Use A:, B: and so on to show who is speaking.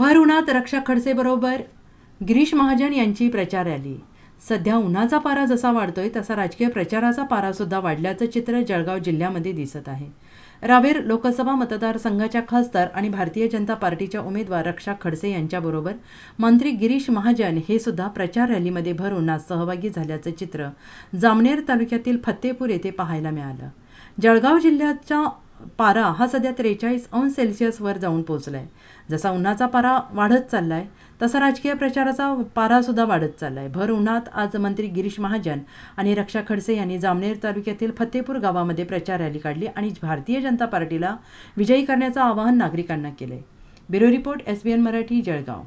A: भर उन्हात रक्षा खडसेबरोबर गिरीश महाजन यांची प्रचार रॅली। सध्या उन्हाचा पारा जसा वाढतोय तसा राजकीय प्रचाराचा पारा सुद्धा वाढल्याचं चित्र जळगाव जिल्ह्यामध्ये दिसत आहे। रावेर लोकसभा मतदारसंघाच्या खासदार आणि भारतीय जनता पार्टीच्या उमेदवार रक्षा खडसे यांच्याबरोबर मंत्री गिरीश महाजन हे सुद्धा प्रचार रॅलीमध्ये भर उन्हात सहभागी झाल्याचं चित्र जामनेर तालुक्यातील फत्तेपूर येथे पाहायला मिळालं। जळगाव जिल्ह्याचा पारा हा सध्या 43°C वर जाऊन पोहोचलाय। जसा उन्हाचा पारा वाढत चाललाय तसा राजकीय प्रचाराचा पारा सुद्धा वाढत चाललाय। भर उन्हात आज मंत्री गिरीश महाजन आणि रक्षा खडसे यांनी जामनेर तालुक्यातील फत्तेपूर गावामध्ये प्रचार रॅली काढली आणि भारतीय जनता पार्टीला विजयी करण्याचं आवाहन नागरिकांना केले। Bureau report SBN Marathi Jalgaon.